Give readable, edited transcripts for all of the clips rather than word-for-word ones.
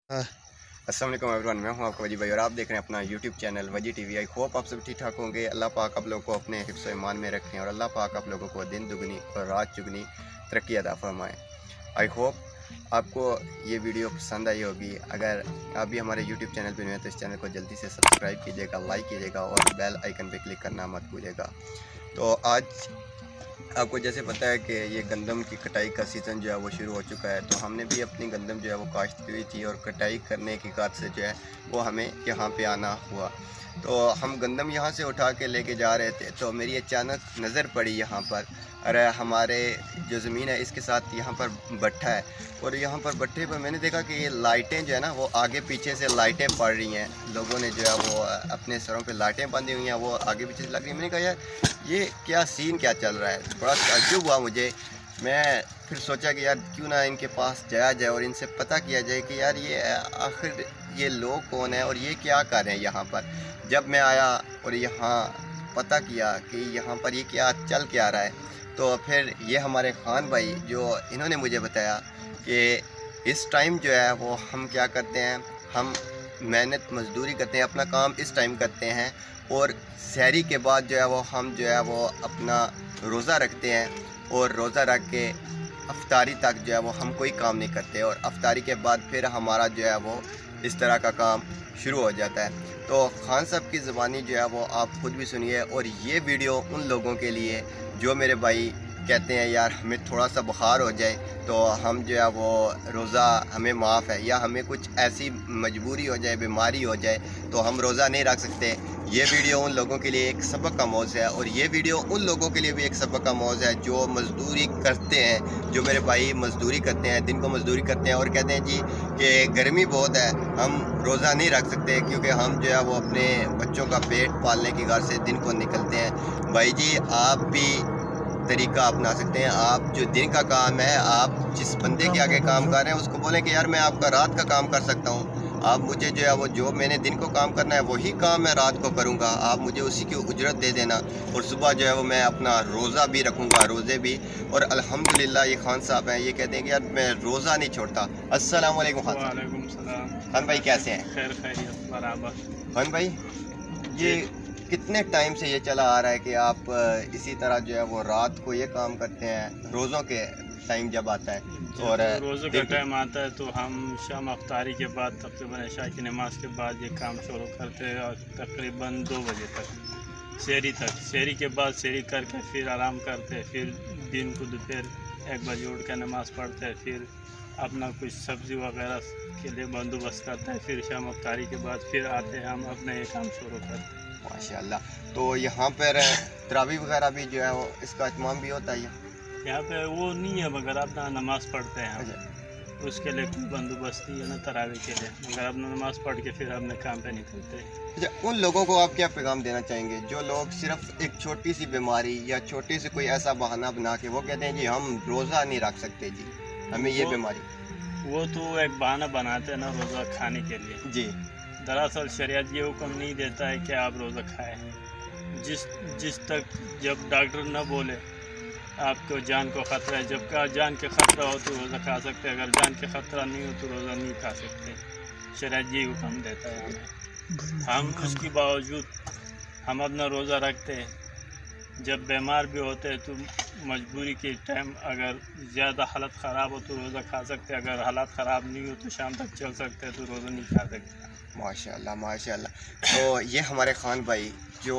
अस्सलाम वालेकुम एवरीवन, मैं हूं आपका वजी भाई और आप देख रहे हैं अपना यूट्यूब चैनल वजी टीवी। आई होप आप सब ठीक ठाक होंगे। अल्लाह पाक आप लोगों को अपने हिफ्ज़ ईमान में रखें और अल्लाह पाक आप लोगों को दिन दुगनी और रात चुगनी तरक्की अता फरमाएँ। आई होप आपको ये वीडियो पसंद आई होगी। अगर आप भी हमारे यूट्यूब चैनल पर नए हैं तो इस चैनल को जल्दी से सब्सक्राइब कीजिएगा, लाइक कीजिएगा और बेल आइकन पर क्लिक करना मत भूलिएगा। तो आज आपको जैसे पता है कि ये गंदम की कटाई का सीज़न जो है वो शुरू हो चुका है, तो हमने भी अपनी गंदम जो है वो काश्त की हुई थी और कटाई करने की कार से जो है वो हमें यहाँ पे आना हुआ। तो हम गंदम यहाँ से उठा के लेके जा रहे थे, तो मेरी अचानक नज़र पड़ी यहाँ पर। अरे हमारे जो ज़मीन है इसके साथ यहाँ पर भट्ठा है और यहाँ पर भट्ठे पर मैंने देखा कि ये लाइटें जो है ना वो आगे पीछे से लाइटें पड़ रही हैं। लोगों ने जो है वो अपने सरों पे लाइटें बंधी हुई हैं, वो आगे पीछे से लग रही हैं। मैंने कहा यार ये क्या सीन क्या चल रहा है, बड़ा ताज्जुब हुआ मुझे। मैं फिर सोचा कि यार क्यों ना इनके पास जाया जाए और इनसे पता किया जाए कि यार ये आखिर ये लोग कौन है और ये क्या कर रहे हैं यहाँ पर। जब मैं आया और यहाँ पता किया कि यहाँ पर ये क्या चल के आ रहा है, तो फिर ये हमारे खान भाई जो इन्होंने मुझे बताया कि इस टाइम जो है वो हम क्या करते हैं, हम मेहनत मजदूरी करते हैं, अपना काम इस टाइम करते हैं और सहरी के बाद जो है वो हम जो है वो अपना रोज़ा रखते हैं और रोज़ा रख के अफ्तारी तक जो है वो हम कोई काम नहीं करते और अफ्तारी के बाद फिर हमारा जो है वो इस तरह का काम शुरू हो जाता है। तो खान साहब की ज़बानी जो है वो आप ख़ुद भी सुनिए। और ये वीडियो उन लोगों के लिए जो मेरे भाई कहते हैं यार हमें थोड़ा सा बुखार हो जाए तो हम जो है वो रोज़ा हमें माफ़ है, या हमें कुछ ऐसी मजबूरी हो जाए, बीमारी हो जाए तो हम रोज़ा नहीं रख सकते। ये वीडियो उन लोगों के लिए एक सबक का मौज़ है और ये वीडियो उन लोगों के लिए भी एक सबक का मौज़ है जो मज़दूरी करते हैं, जो मेरे भाई मज़दूरी करते हैं, दिन को मज़दूरी करते हैं और कहते हैं जी कि गर्मी बहुत है, हम रोज़ा नहीं रख सकते क्योंकि हम जो है वो अपने बच्चों का पेट पालने की घर से दिन को निकलते हैं। भाई जी आप भी तरीका अपना सकते हैं। आप जो दिन का काम है, आप जिस बंदे के आगे काम कर रहे हैं उसको बोलें कि यार मैं आपका रात का काम कर सकता हूँ, आप मुझे जो है वो जो मैंने दिन को काम करना है वही काम मैं रात को करूँगा, आप मुझे उसी की उजरत दे देना और सुबह जो है वो मैं अपना रोज़ा भी रखूँगा, रोज़े भी। और अल्हम्दुलिल्लाह ये खान साहब हैं, ये कहते हैं कि यार मैं रोज़ा नहीं छोड़ता। अस्सलाम वालेकुम खान साहब। वालेकुम सलाम। खान भाई कैसे हैं? खैर खैरियत बराबर। खान भाई ये कितने टाइम से ये चला आ रहा है कि आप इसी तरह जो है वो रात को ये काम करते हैं, रोज़ों के टाइम जब आता है और रोज़े का टाइम आता है तो हम शाम अफ्तारी के बाद तकरीबन इशा की नमाज के बाद ये काम शुरू करते हैं और तकरीबन 2 बजे तक शहरी तक। शहरी के बाद शहरी करके फिर आराम करते हैं, फिर दिन को दोपहर 1 बजे उठ कर नमाज़ पढ़ते हैं, फिर अपना कुछ सब्ज़ी वगैरह के लिए बंदोबस्त करते हैं, फिर शाम अफ्तारी के बाद फिर आते हैं हम अपना ये काम शुरू करते हैं। माशाल्लाह। तो यहाँ पर तरावी वगैरह भी जो है वो इसका इत्माम भी होता है? यहाँ पे वो नहीं है मगर अपना नमाज़ पढ़ते हैं हम, उसके लिए कोई बंदोबस्त नहीं है ना तरावी के लिए, मगर अपना नमाज़ पढ़ के फिर अपने काम पे निकलते हैं। अच्छा, उन लोगों को आप क्या पैगाम देना चाहेंगे जो लोग सिर्फ एक छोटी सी बीमारी या छोटी सी कोई ऐसा बहाना बना के वो कहते हैं जी हम रोज़ा नहीं रख सकते जी, हमें ये बीमारी। वो तो एक बहाना बनाते हैं ना रोज़ा खाने के लिए जी। दरअसल शरीयत ये हुक्म नहीं देता है कि आप रोज़ा खाएं। जिस तक जब डॉक्टर न बोले आपको जान को ख़तरा है, जब का जान के ख़तरा हो तो रोज़ा खा सकते हैं, अगर जान के ख़तरा नहीं हो तो रोज़ा नहीं खा सकते। शरीयत ये हुक्म देता है हमें, हम उसके बावजूद हम अपना रोज़ा रखते हैं। जब बीमार भी होते हैं तो मजबूरी के टाइम अगर ज़्यादा हालत ख़राब हो तो रोज़ा खा सकते हैं, अगर हालत ख़राब नहीं हो तो शाम तक चल सकते हैं, तो रोज़ा नहीं खा सकते। माशाल्लाह माशाल्लाह। तो ये हमारे खान भाई जो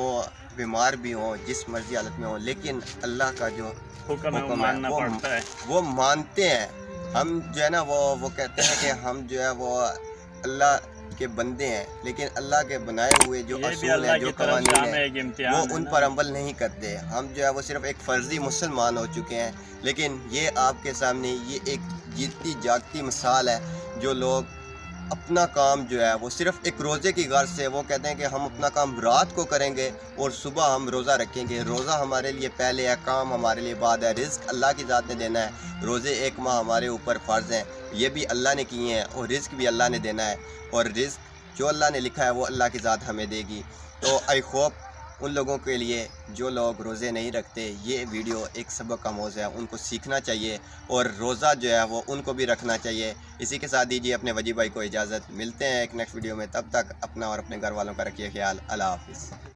बीमार भी हों, जिस मर्जी हालत में हों, लेकिन अल्लाह का जो हुक्म है वो मानना पड़ता है, वो मानते हैं। हम जो है ना वो कहते हैं कि हम जो है वो अल्लाह के बंदे हैं, लेकिन अल्लाह के बनाए हुए जो असूल हैं, जो कवानीन हैं वो उन पर अमल नहीं करते। हम जो है वो सिर्फ एक फ़र्ज़ी मुसलमान हो चुके हैं। लेकिन ये आपके सामने ये एक जीती जागती मिसाल है, जो लोग अपना काम जो है वो सिर्फ एक रोज़े की गर्ज से वो कहते हैं कि हम अपना काम रात को करेंगे और सुबह हम रोज़ा रखेंगे। रोज़ा हमारे लिए पहले है, काम हमारे लिए बाद है, रिज़्क अल्लाह की ज़ात ने देना है। रोज़े 1 माह हमारे ऊपर फ़र्ज़ हैं, ये भी अल्लाह ने किए हैं और रिज़्क भी अल्लाह ने देना है और रिज़्क जो अल्लाह ने लिखा है वो अल्लाह की ज़ात हमें देगी। तो आई होप उन लोगों के लिए जो लोग रोज़े नहीं रखते, ये वीडियो एक सबक का मौज़ है, उनको सीखना चाहिए और रोज़ा जो है वो उनको भी रखना चाहिए। इसी के साथ दीजिए अपने वजी भाई को इजाज़त। मिलते हैं एक नेक्स्ट वीडियो में, तब तक अपना और अपने घर वालों का रखिए ख्याल। अल्लाह हाफ़िज़।